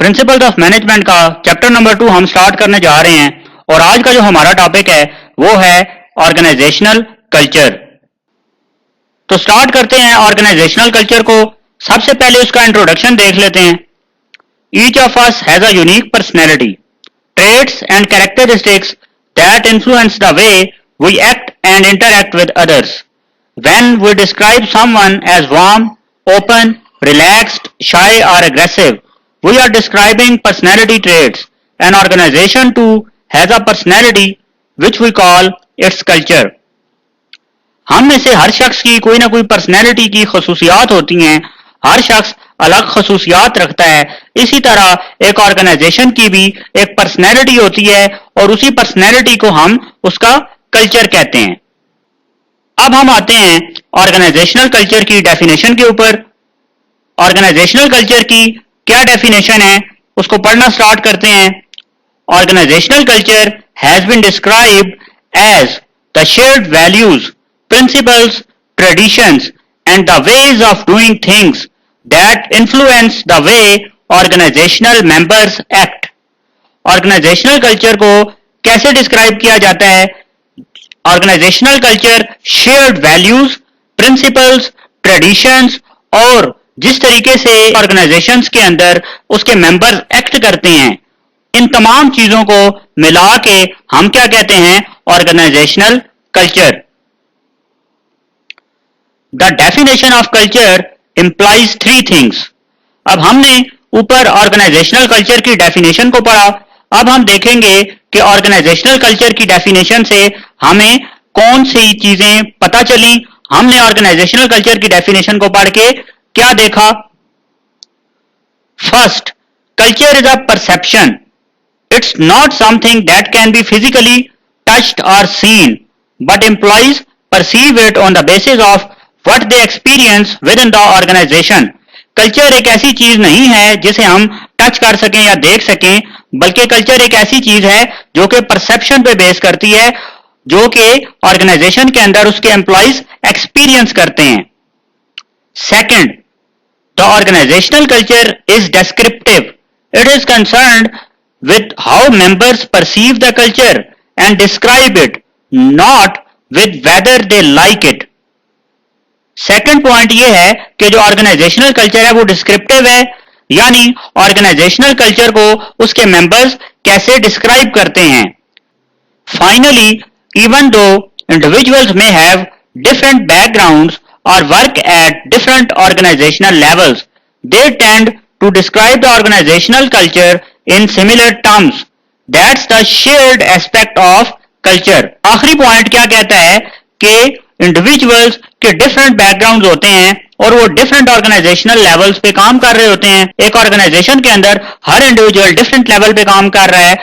Principles of management का chapter number 2 हम start करने जा रहे हैं और आज का जो हमारा टॉपिक है वो है ऑर्गेनाइजेशनल कल्चर। तो स्टार्ट करते हैं ऑर्गेनाइजेशनल कल्चर को। सबसे पहले उसका इंट्रोडक्शन देख लेते हैं। Each of us has a unique personality, traits and characteristics that influence the way we act and interact with others. When we describe someone as warm, open, relaxed, shy or aggressive, we are describing personality traits. An organization too has a personality which we call its culture. हम में से हर शख्स की कोई ना कोई personality की खसूसियात होती हैं। हर शख्स अलग खसूसियात रखता है। इसी तरह एक ऑर्गेनाइजेशन की भी एक पर्सनैलिटी होती है और उसी पर्सनैलिटी को हम उसका कल्चर कहते हैं। अब हम आते हैं ऑर्गेनाइजेशनल कल्चर की डेफिनेशन के ऊपर। ऑर्गेनाइजेशनल कल्चर की क्या डेफिनेशन है उसको पढ़ना स्टार्ट करते हैं। Organisational culture has been described as the shared values, principles, traditions and the ways of doing things that influence the way organisational members act. Organisational culture को कैसे डिस्क्राइब किया जाता है? Organisational culture shared values, principles, traditions और जिस तरीके से organisations के अंदर उसके मेंबर्स एक्ट करते हैं, इन तमाम चीजों को मिला के हम क्या कहते हैं? Organisational culture. The definition of culture implies 3 things. अब हमने ऊपर ऑर्गेनाइजेशनल कल्चर की डेफिनेशन को पढ़ा। अब हम देखेंगे कि ऑर्गेनाइजेशनल कल्चर की डेफिनेशन से हमें कौन सी चीजें पता चली। हमने ऑर्गेनाइजेशनल कल्चर की डेफिनेशन को पढ़ के क्या देखा? First, culture is a perception. It's not something that can be physically touched और seen, but employees perceive it on the basis of what they experience within the organization. Culture एक ऐसी चीज नहीं है जिसे हम टच कर सकें या देख सकें, बल्कि कल्चर एक ऐसी चीज है जो कि परसेप्शन पे बेस करती है, जो कि ऑर्गेनाइजेशन के अंदर उसके एम्प्लॉइज एक्सपीरियंस करते हैं। Second, the organisational culture is descriptive. It is concerned with how members perceive the culture and describe it, not with whether they like it. Second point यह है कि जो ऑर्गेनाइजेशनल कल्चर है वो डिस्क्रिप्टिव है, यानी ऑर्गेनाइजेशनल कल्चर को उसके मेंबर्स कैसे डिस्क्राइब करते हैं। Finally, even though individuals may have different backgrounds or work at different organizational levels, they tend to describe the organizational culture in similar terms. That's the shared aspect of culture. आखिरी point क्या कहता है कि individuals के different backgrounds होते हैं और वो डिफरेंट ऑर्गेनाइजेशनल लेवल्स पे काम कर रहे होते हैं। एक ऑर्गेनाइजेशन के अंदर हर इंडिविजुअल डिफरेंट लेवल पे काम कर रहा है,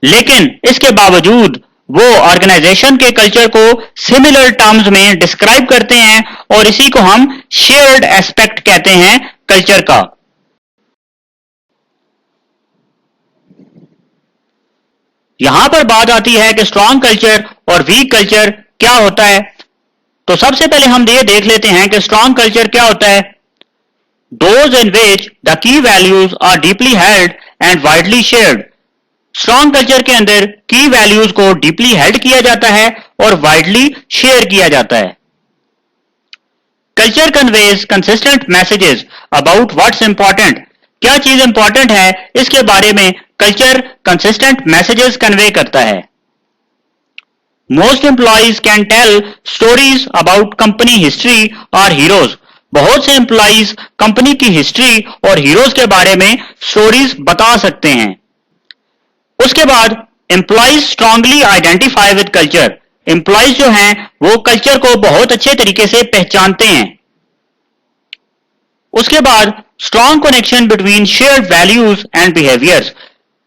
लेकिन इसके बावजूद वो ऑर्गेनाइजेशन के कल्चर को सिमिलर टर्म्स में डिस्क्राइब करते हैं और इसी को हम शेयर्ड एस्पेक्ट कहते हैं कल्चर का। यहां पर बात आती है कि स्ट्रॉन्ग कल्चर और वीक कल्चर क्या होता है। तो सबसे पहले हम ये देख लेते हैं कि स्ट्रॉन्ग कल्चर क्या होता है। Those in which the key values are deeply held and widely shared. Strong culture के अंदर की वैल्यूज को डीपली हेल्ड किया जाता है और वाइडली शेयर किया जाता है। Culture conveys consistent messages about what's important. क्या चीज इंपॉर्टेंट है इसके बारे में कल्चर कंसिस्टेंट मैसेजेस कन्वे करता है। Most employees can tell stories about company history और हीरोज। बहुत से एम्प्लॉइज कंपनी की हिस्ट्री और हीरोज के बारे में स्टोरीज बता सकते हैं। उसके बाद employees strongly identify with culture. Employees जो हैं वो कल्चर को बहुत अच्छे तरीके से पहचानते हैं। उसके बाद strong connection between shared values and behaviours.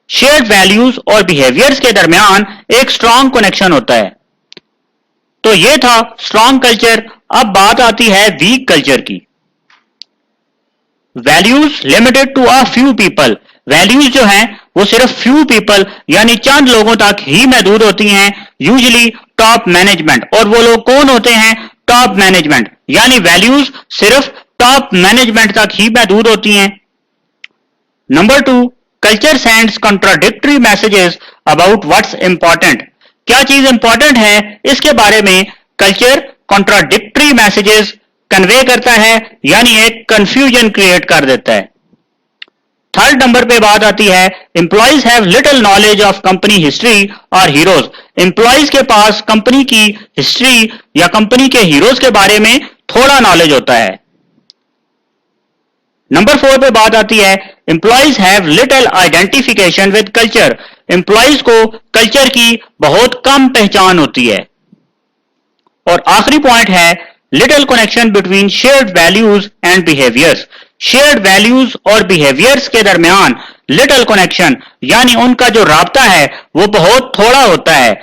Shared values और बिहेवियर्स के दरमियान एक स्ट्रॉन्ग कनेक्शन होता है। तो ये था स्ट्रॉन्ग कल्चर। अब बात आती है वीक कल्चर की। Values limited to a few people. Values जो हैं वो सिर्फ फ्यू पीपल यानी चंद लोगों तक ही महदूद होती हैं, यूजुअली टॉप मैनेजमेंट। और वो लोग कौन होते हैं? Top management. यानी वैल्यूज सिर्फ टॉप मैनेजमेंट तक ही महदूद होती हैं। Number 2, culture sends contradictory messages about what's important. क्या चीज इंपॉर्टेंट है इसके बारे में कल्चर कॉन्ट्राडिक्टरी मैसेजेस कन्वे करता है, यानी एक कंफ्यूजन क्रिएट कर देता है। थर्ड नंबर पे बात आती है, employees have little knowledge of company history और हीरोज। एम्प्लॉइज के पास कंपनी की हिस्ट्री या कंपनी के हीरोज के बारे में थोड़ा नॉलेज होता है। नंबर 4 पे बात आती है, employees have little identification with culture. Employees को कल्चर की बहुत कम पहचान होती है। और आखिरी पॉइंट है, little connection between shared values and behaviours. Shared values और बिहेवियर्स के दरमियान लिटिल कनेक्शन यानी उनका जो राब्ता है वो बहुत थोड़ा होता है।